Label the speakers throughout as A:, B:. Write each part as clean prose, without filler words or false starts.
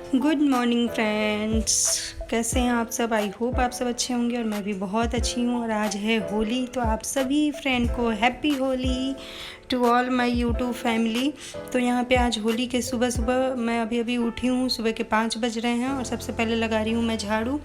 A: Good morning friends. कैसे हैं आप सब? आई होप आप सब अच्छे होंगे और मैं भी बहुत अच्छी हूँ। और आज है होली, तो आप सभी फ्रेंड को happy Holi to all my YouTube family. तो यहाँ पे आज होली के सुबह सुबह मैं अभी उठी हूँ। सुबह के 5 बज रहे हैं और सबसे पहले लगा रही हूँ मैं झाड़ू।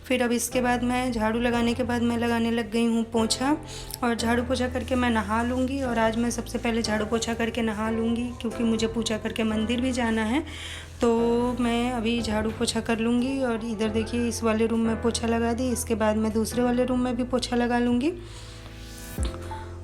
A: फिर अब इसके बाद मैं झाड़ू लगाने के बाद मैं लगाने लग गई हूँ पोछा। और झाड़ू पोछा करके मैं नहा लूँगी। और आज मैं सबसे पहले झाड़ू पोछा करके नहा लूँगी क्योंकि मुझे पूजा करके मंदिर भी जाना है। तो मैं अभी झाड़ू पोछा कर लूँगी। और इधर देखिए, इस वाले रूम में पोछा लगा दी, इसके बाद मैं दूसरे वाले रूम में भी पोछा लगा लूँगी।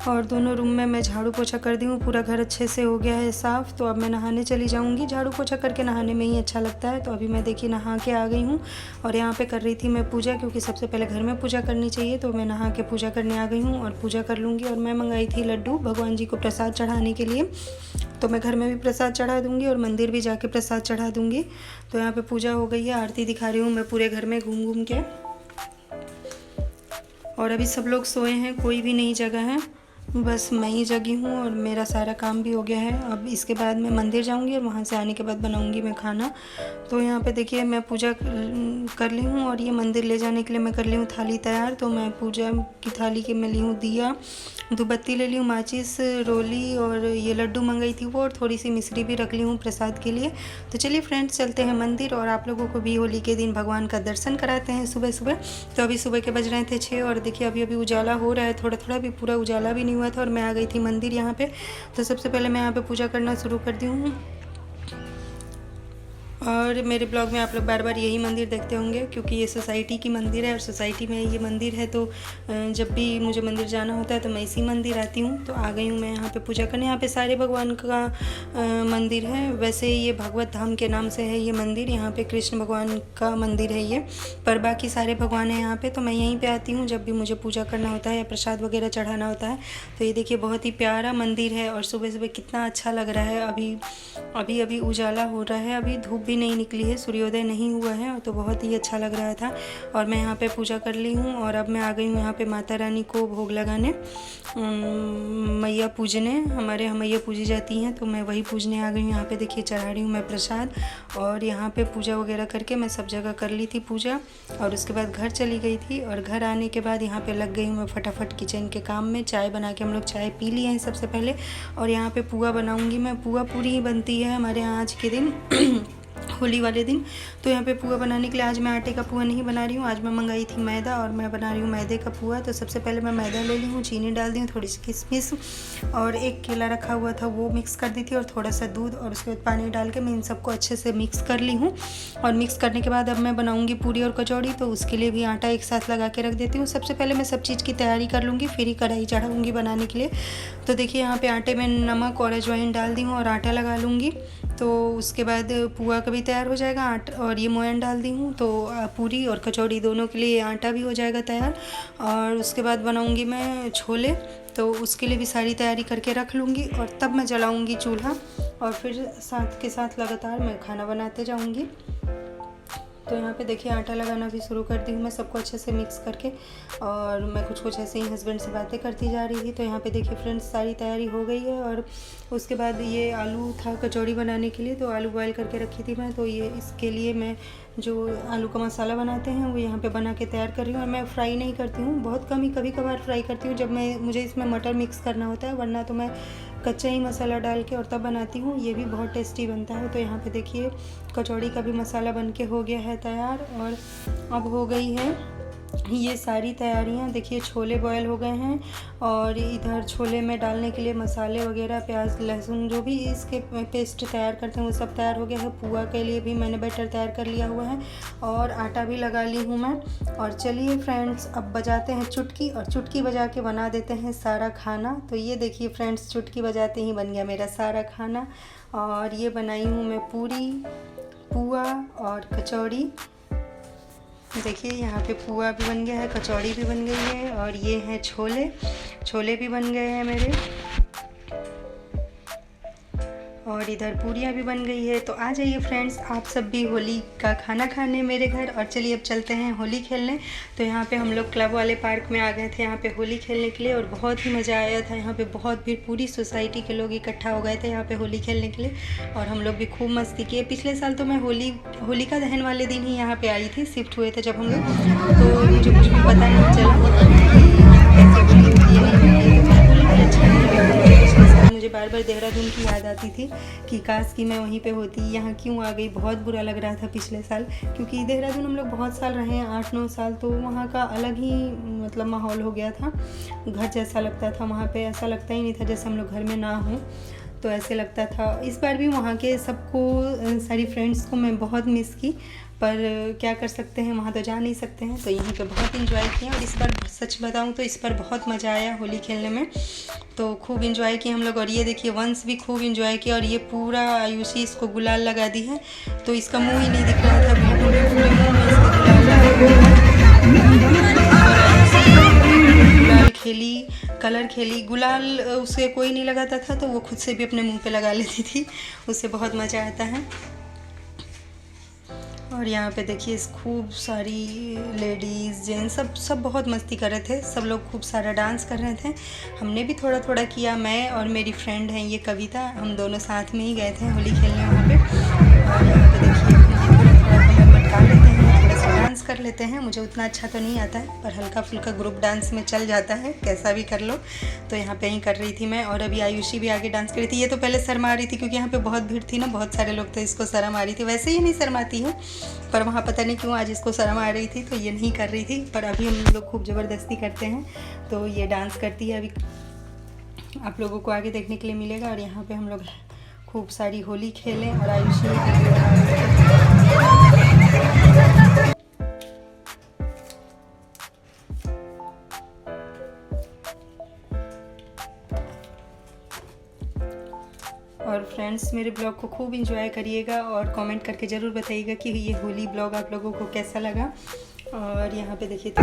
A: और दोनों रूम में मैं झाड़ू पोछा कर दी हूँ। पूरा घर अच्छे से हो गया है साफ़। तो अब मैं नहाने चली जाऊँगी। झाड़ू पोछा करके नहाने में ही अच्छा लगता है। तो अभी मैं देखिए नहा के आ गई हूँ और यहाँ पे कर रही थी मैं पूजा, क्योंकि सबसे पहले घर में पूजा करनी चाहिए। तो मैं नहा के पूजा करने आ गई हूँ और पूजा कर लूँगी। और मैं मंगाई थी लड्डू भगवान जी को प्रसाद चढ़ाने के लिए। तो मैं घर में भी प्रसाद चढ़ा दूँगी और मंदिर भी जाके प्रसाद चढ़ा दूँगी। तो यहाँ पे पूजा हो गई है, आरती दिखा रही हूँ मैं पूरे घर में घूम घूम के। और अभी सब लोग सोए हैं, कोई भी नहीं जगा है, बस मैं ही जगी हूँ। और मेरा सारा काम भी हो गया है। अब इसके बाद मैं मंदिर जाऊँगी और वहाँ से आने के बाद बनाऊँगी मैं खाना। तो यहाँ पे देखिए मैं पूजा कर ली हूँ और ये मंदिर ले जाने के लिए मैं कर ली हूँ थाली तैयार। तो मैं पूजा की थाली के मैं ली हूँ दिया, धूपबत्ती ले ली हूँ, माचिस, रोली, और ये लड्डू मंगाई थी वो, और थोड़ी सी मिश्री भी रख ली हूँ प्रसाद के लिए। तो चलिए फ्रेंड्स, चलते हैं मंदिर और आप लोगों को भी होली के दिन भगवान का दर्शन कराते हैं सुबह सुबह। तो अभी सुबह के बज रहे थे 6 और देखिए अभी उजाला हो रहा है थोड़ा थोड़ा, भी पूरा उजाला भी नहीं हुआ था। और मैं आ गई थी मंदिर यहाँ पे। तो सबसे पहले मैं यहाँ पे पूजा करना शुरू कर दी हूँ। और मेरे ब्लॉग में आप लोग बार बार यही मंदिर देखते होंगे क्योंकि ये सोसाइटी की मंदिर है और सोसाइटी में ये मंदिर है। तो जब भी मुझे मंदिर जाना होता है तो मैं इसी मंदिर आती हूँ। तो आ गई हूँ मैं यहाँ पे पूजा करने। यहाँ पे सारे भगवान का मंदिर है। वैसे ये भागवत धाम के नाम से है ये मंदिर। यहाँ पे कृष्ण भगवान का मंदिर है ये, पर बाकी सारे भगवान हैं यहाँ पे। तो मैं यहीं पर आती हूँ जब भी मुझे पूजा करना होता है या प्रसाद वगैरह चढ़ाना होता है। तो ये देखिए बहुत ही प्यारा मंदिर है और सुबह सुबह कितना अच्छा लग रहा है। अभी उजाला हो रहा है, अभी धूप भी नहीं निकली है, सूर्योदय नहीं हुआ है। तो बहुत ही अच्छा लग रहा था। और मैं यहाँ पे पूजा कर ली हूँ और अब मैं आ गई हूँ यहाँ पे माता रानी को भोग लगाने, मैया पूजने। हमारे यहाँ मैया पूजी जाती हैं तो मैं वही पूजने आ गई हूँ। यहाँ पे देखिए चढ़ा रही हूँ मैं प्रसाद। और यहाँ पे पूजा वगैरह करके मैं सब जगह कर ली थी पूजा। और उसके बाद घर चली गई थी। और घर आने के बाद यहाँ पे लग गई हूँ मैं फटाफट किचन के काम में। चाय बना के हम लोग चाय पी लिए हैं सबसे पहले। और यहाँ पे पुआ बनाऊँगी मैं। पुआ पूरी ही बनती है हमारे यहाँ आज के दिन होली वाले दिन। तो यहाँ पे पुआ बनाने के लिए आज मैं आटे का पुआ नहीं बना रही हूँ। आज मैं मंगाई थी मैदा और मैं बना रही हूँ मैदे का पुआ। तो सबसे पहले मैं मैदा ले ली हूँ, चीनी डाल दी हूँ, थोड़ी सी किशमिश और एक केला रखा हुआ था वो मिक्स कर दी थी, और थोड़ा सा दूध, और उसके बाद पानी डाल के मैं इन सबको अच्छे से मिक्स कर ली हूँ। और मिक्स करने के बाद अब मैं बनाऊँगी पूरी और कचौड़ी। तो उसके लिए भी आटा एक साथ लगा के रख देती हूँ। सबसे पहले मैं सब चीज़ की तैयारी कर लूँगी, फिर ही कढ़ाई चढ़ाऊँगी बनाने के लिए। तो देखिए यहाँ पे आटे में नमक और अजवाइन डाल दी हूँ और आटा लगा लूँगी। तो उसके बाद पुआ का भी तैयार हो जाएगा आटा, और ये मोयन डाल दी हूँ। तो पूरी और कचौड़ी दोनों के लिए आटा भी हो जाएगा तैयार। और उसके बाद बनाऊँगी मैं छोले। तो उसके लिए भी सारी तैयारी करके रख लूँगी और तब मैं जलाऊँगी चूल्हा। और फिर साथ के साथ लगातार मैं खाना बनाते जाऊँगी। तो यहाँ पे देखिए आटा लगाना भी शुरू कर दी हूँ मैं सबको अच्छे से मिक्स करके। और मैं कुछ ऐसे ही हस्बैंड से बातें करती जा रही थी। तो यहाँ पे देखिए फ्रेंड्स सारी तैयारी हो गई है। और उसके बाद ये आलू था कचौड़ी बनाने के लिए, तो आलू बॉयल करके रखी थी मैं। तो ये इसके लिए मैं जो आलू का मसाला बनाते हैं वो यहाँ पे बना के तैयार कर रही हूँ। और मैं फ्राई नहीं करती हूँ, बहुत कम ही कभी कभार फ्राई करती हूँ जब मुझे इसमें मटर मिक्स करना होता है, वरना तो मैं कच्चा ही मसाला डाल के और तब बनाती हूँ। ये भी बहुत टेस्टी बनता है। तो यहाँ पे देखिए कचौड़ी का भी मसाला बन के हो गया है तैयार। और अब हो गई है ये सारी तैयारियां। देखिए छोले बॉयल हो गए हैं और इधर छोले में डालने के लिए मसाले वगैरह, प्याज लहसुन जो भी इसके पेस्ट तैयार करते हैं वो सब तैयार हो गया है। पुआ के लिए भी मैंने बैटर तैयार कर लिया हुआ है और आटा भी लगा ली हूँ मैं। और चलिए फ्रेंड्स, अब बजाते हैं चुटकी और चुटकी बजा के बना देते हैं सारा खाना। तो ये देखिए फ्रेंड्स, चुटकी बजाते ही बन गया मेरा सारा खाना। और ये बनाई हूँ मैं पूरी, पुआ और कचौड़ी। देखिए यहाँ पे पुआ भी बन गया है, कचौड़ी भी बन गई है, और ये हैं छोले भी बन गए हैं मेरे। और और इधर पूरियाँ भी बन गई है। तो आ जाइए फ्रेंड्स, आप सब भी होली का खाना खाने मेरे घर। और चलिए अब चलते हैं होली खेलने। तो यहाँ पे हम लोग क्लब वाले पार्क में आ गए थे यहाँ पे होली खेलने के लिए, और बहुत ही मज़ा आया था। यहाँ पे बहुत भीड़, पूरी सोसाइटी के लोग इकट्ठा हो गए थे यहाँ पे होली खेलने के लिए, और हम लोग भी खूब मस्ती किए। पिछले साल तो मैं होलिका दहन वाले दिन ही यहाँ पे आई थी, शिफ्ट हुए थे जब हम लोग, तो मुझे कुछ भी पता नहीं चला कि कैसे होली होती है नहीं होती है। तो बिल्कुल भी अच्छा नहीं लगा मुझे पिछले साल। मुझे बार बार देहरादून की याद आती थी कि काश कि मैं वहीं पे होती, यहाँ क्यों आ गई। बहुत बुरा लग रहा था पिछले साल, क्योंकि देहरादून हम लोग बहुत साल रहे हैं, 8-9 साल, तो वहाँ का अलग ही मतलब माहौल हो गया था, घर जैसा लगता था। वहाँ पे ऐसा लगता ही नहीं था जैसे हम लोग घर में ना हों, तो ऐसे लगता था। इस बार भी वहाँ के सबको, सारी फ्रेंड्स को मैं बहुत मिस की, पर क्या कर सकते हैं, वहाँ तो जा नहीं सकते हैं। तो यहीं पे बहुत इन्जॉय किया, और इस बार सच बताऊँ तो इस बार बहुत मज़ा आया होली खेलने में। तो खूब इन्जॉय किया हम लोग। और ये देखिए वंश भी खूब इन्जॉय किया, और ये पूरा आयुषी इसको गुलाल लगा दी है, तो इसका मुंह ही नहीं दिख रहा था बिल्कुल भी, पूरे मुंह में इसके गुलाल लगा हुआ है। और आयुषी गुलाल खेली, कलर खेली, गुलाल उसे कोई नहीं लगाता था तो वो खुद से भी अपने मुंह पे लगा लेती थी, उससे बहुत मज़ा आता है। और यहाँ पे देखिए खूब सारी लेडीज़ जेंट्स सब बहुत मस्ती कर रहे थे, सब लोग खूब सारा डांस कर रहे थे। हमने भी थोड़ा थोड़ा किया, मैं और मेरी फ्रेंड है ये कविता, हम दोनों साथ में ही गए थे होली खेलने वहाँ पे। और यहाँ पे देखिए थोड़ा थोड़ा कमर मटका लेते हैं, थोड़ा सा डांस कर लेते हैं। मुझे उतना अच्छा तो नहीं आता है, पर हल्का फुल्का ग्रुप डांस में चल जाता है, कैसा भी कर लो। तो यहाँ पे ही कर रही थी मैं, और अभी आयुषी भी आगे डांस कर रही थी। ये तो पहले शर्मा रही थी क्योंकि यहाँ पे बहुत भीड़ थी ना, बहुत सारे लोग थे, इसको शर्म आ रही थी। वैसे ही नहीं शर्माती है, पर वहाँ पता नहीं क्यों आज इसको शर्म आ रही थी, तो ये नहीं कर रही थी। पर अभी हम लोग खूब ज़बरदस्ती करते हैं, तो ये डांस करती है। अभी आप लोगों को आगे देखने के लिए मिलेगा। और यहाँ पे हम लोग खूब सारी होली खेलें, और आयुषी और फ्रेंड्स मेरे ब्लॉग को खूब इंजॉय करिएगा, और कमेंट करके ज़रूर बताइएगा कि ये होली ब्लॉग आप लोगों को कैसा लगा। और यहाँ पे देखिए तो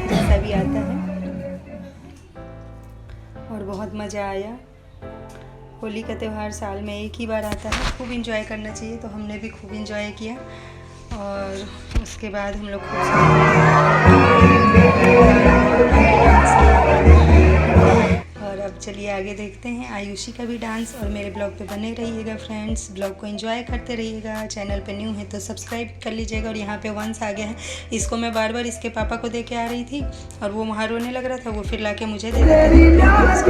A: जैसा भी आता है, और बहुत मज़ा आया। होली का त्यौहार साल में एक ही बार आता है, खूब इंजॉय करना चाहिए, तो हमने भी खूब इंजॉय किया। और उसके बाद हम लोग और अब चलिए आगे देखते हैं आयुषी का भी डांस। और मेरे ब्लॉग पे बने रहिएगा फ्रेंड्स, ब्लॉग को एंजॉय करते रहिएगा। चैनल पे न्यू है तो सब्सक्राइब कर लीजिएगा। और यहाँ पे वंश आ गया है, इसको मैं बार बार इसके पापा को दे के आ रही थी, और वो वहाँ रोने लग रहा था, वो फिर लाके मुझे दे देता था।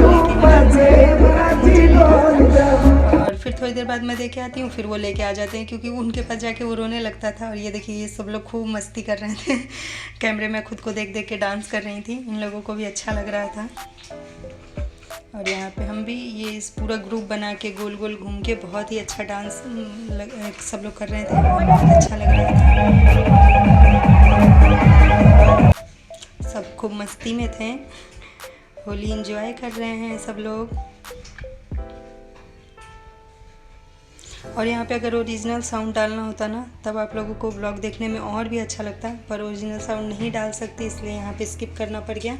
A: और फिर थोड़ी देर बाद मैं देके आती हूँ, फिर वो लेके आ जाते हैं, क्योंकि उनके पास जाके वो रोने लगता था। और ये देखिए ये सब लोग खूब मस्ती कर रहे थे, कैमरे में खुद को देख देख के डांस कर रही थी, इन लोगों को भी अच्छा लग रहा था। और यहाँ पे हम भी ये इस पूरा ग्रुप बना के गोल गोल घूम के बहुत ही अच्छा डांस सब लोग कर रहे थे, बहुत अच्छा लग रहा था। सब खूब मस्ती में थे, होली एंजॉय कर रहे हैं सब लोग। और यहाँ पे अगर ओरिजिनल साउंड डालना होता ना, तब आप लोगों को ब्लॉग देखने में और भी अच्छा लगता, पर ओरिजिनल साउंड नहीं डाल सकती, इसलिए यहाँ पे स्किप करना पड़ गया।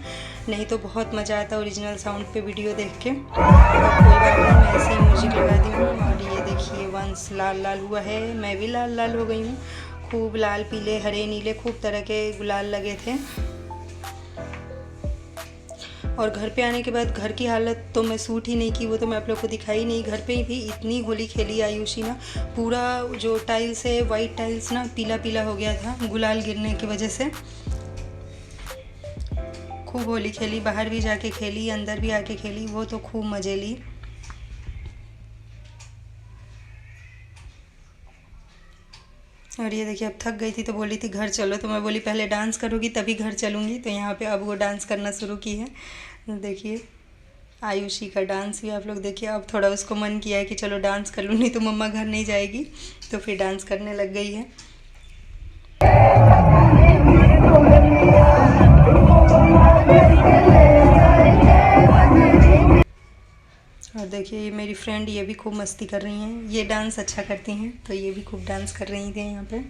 A: नहीं तो बहुत मज़ा आता ओरिजिनल साउंड पे वीडियो देख के। कोई बात नहीं, मैं ऐसे ही म्यूजिक लगा दी हूँ। और ये देखिए वंश लाल लाल हुआ है, मैं भी लाल लाल हो गई हूँ। खूब लाल पीले हरे नीले खूब तरह के गुलाल लगे थे। और घर पे आने के बाद घर की हालत तो मैं सूट ही नहीं की, वो तो मैं आप लोग को दिखाई नहीं। घर पे भी इतनी होली खेली आयुषी ना, पूरा जो टाइल्स है वाइट टाइल्स ना पीला पीला हो गया था गुलाल गिरने की वजह से। खूब होली खेली, बाहर भी जाके खेली, अंदर भी आके खेली, वो तो खूब मज़े ली। और ये देखिए अब थक गई थी तो बोली थी घर चलो, तो मैं बोली पहले डांस करोगी तभी घर चलूँगी। तो यहाँ पे अब वो डांस करना शुरू की है। देखिए आयुषी का डांस भी आप लोग देखिए। अब थोड़ा उसको मन किया है कि चलो डांस कर लूँ, नहीं तो मम्मा घर नहीं जाएगी, तो फिर डांस करने लग गई है। और देखिए ये मेरी फ्रेंड, ये भी खूब मस्ती कर रही हैं, ये डांस अच्छा करती हैं, तो ये भी खूब डांस कर रही थी यहाँ पे।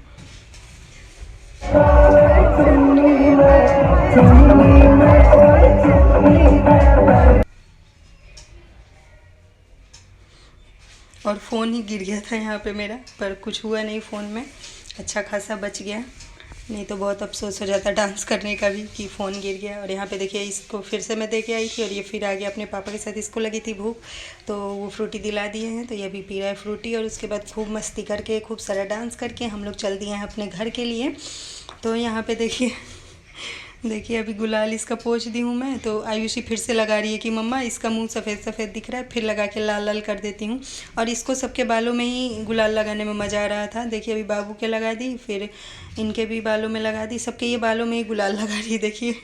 A: और फ़ोन ही गिर गया था यहाँ पे मेरा, पर कुछ हुआ नहीं, फ़ोन में अच्छा खासा बच गया, नहीं तो बहुत अफसोस हो जाता डांस करने का भी कि फ़ोन गिर गया। और यहाँ पे देखिए इसको फिर से मैं दे के आई थी और ये फिर आ गया अपने पापा के साथ, इसको लगी थी भूख तो वो फ्रूटी दिला दिए हैं, तो ये अभी पी रहा है फ्रूटी। और उसके बाद खूब मस्ती करके खूब सारा डांस करके हम लोग चल दिए हैं अपने घर के लिए। तो यहाँ पे देखिए अभी गुलाल इसका पोंछ दी हूँ मैं, तो आयुषी फिर से लगा रही है कि मम्मा इसका मुंह सफ़ेद सफ़ेद दिख रहा है, फिर लगा के लाल लाल कर देती हूँ। और इसको सबके बालों में ही गुलाल लगाने में मज़ा आ रहा था। देखिए अभी बाबू के लगा दी, फिर इनके भी बालों में लगा दी, सबके ये बालों में ही गुलाल लगा रही, देखिए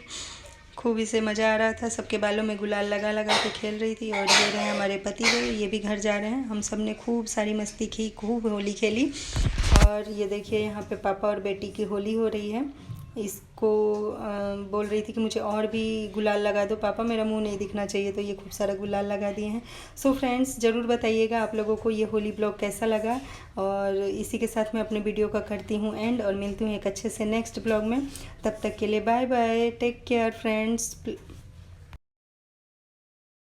A: खूब इसे मज़ा आ रहा था, सबके बालों में गुलाल लगा लगा के खेल रही थी। और ये रहे हमारे पति देव, ये भी घर जा रहे हैं। हम सब ने खूब सारी मस्ती की, खूब होली खेली। और ये देखिए यहाँ पे पापा और बेटी की होली हो रही है। इसको बोल रही थी कि मुझे और भी गुलाल लगा दो पापा, मेरा मुंह नहीं दिखना चाहिए, तो ये खूब सारा गुलाल लगा दिए हैं। सो फ्रेंड्स ज़रूर बताइएगा आप लोगों को ये होली ब्लॉग कैसा लगा। और इसी के साथ मैं अपने वीडियो का करती हूँ एंड, और मिलती हूँ एक अच्छे से नेक्स्ट ब्लॉग में। तब तक के लिए bye bye, take care friends.